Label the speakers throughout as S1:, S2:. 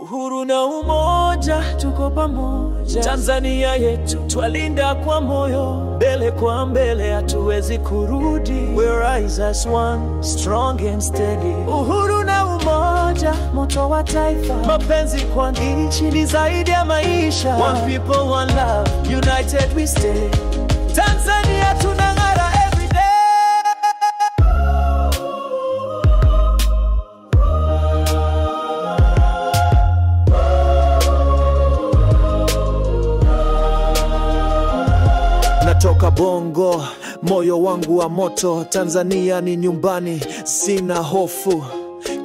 S1: Uhuru na umoja, tuko pamoja. Tanzania yetu twalinda kwa moyo, mbele kwa mbele hatuwezi kurudi. We rise as one, strong and steady. Uhuru na umoja, moto wa taifa. Mapenzi kwa nchi ni zaidi ya maisha. One people, one love, united we stay. Tanzania tunang'ara every day. Natoka Bongo, moyo wangu wa moto. Tanzania ni nyumbani, sina hofu.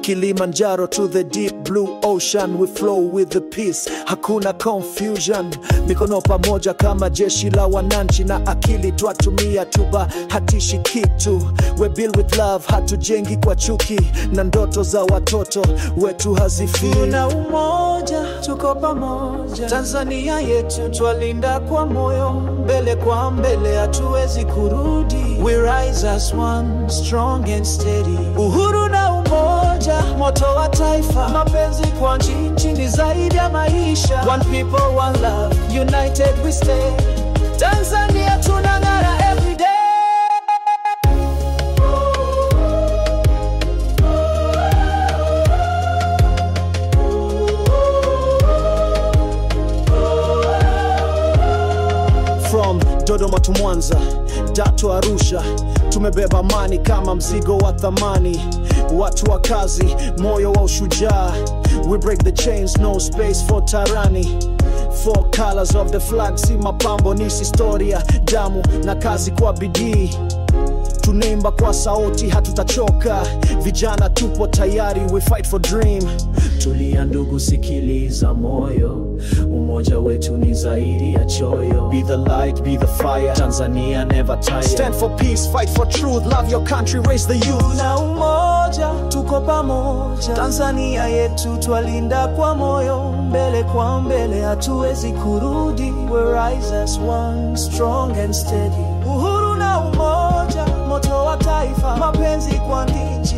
S1: Kilimanjaro to the deep blue ocean, we flow with the peace, hakuna confusion. Mikono pamoja kama jeshi la wananchi, na akili twatumia tubahatishi kitu. We build with love, hatujengi kwa chuki, na ndoto za watoto wetu hazifi. Tuna umoja, tuko pamoja. Tanzania yetu twalinda kwa moyo, mbele kwa mbele hatuwezi kurudi. We rise as one, strong and steady. Uhuru na umoja, moto wa taifa. Mapenzi kwa nchi ni zaidi ya maisha. One people, one love, united we stay. Tanzania tunang'ara every day. From Dodoma to Mwanza, Dar to Arusha, tumebeba amani kama mzigo wa thamani. Watu wa kazi, moyo wa ushujaa. We break the chains, no space for tyranny. Four colors of the flag, si mapambo ni historia. Damu na kazi kwa bidii, tunaimba kwa sauti, hatutachoka. Vijana tupo tayari, we fight for dream. Tulia ndugu, sikiliza moyo, umoja wetu ni zaidi ya choyo. Be the light, be the fire, Tanzania never tire. Stand for peace, fight for truth, love your country, raise the youth. Na umoja, tuko pamoja. Tanzania yetu twalinda kwa moyo, mbele kwa mbele hatuwezi kurudi. We rise as one, strong and steady. Uhuru na umoja, moto wa taifa. Mapenzi kwa nchi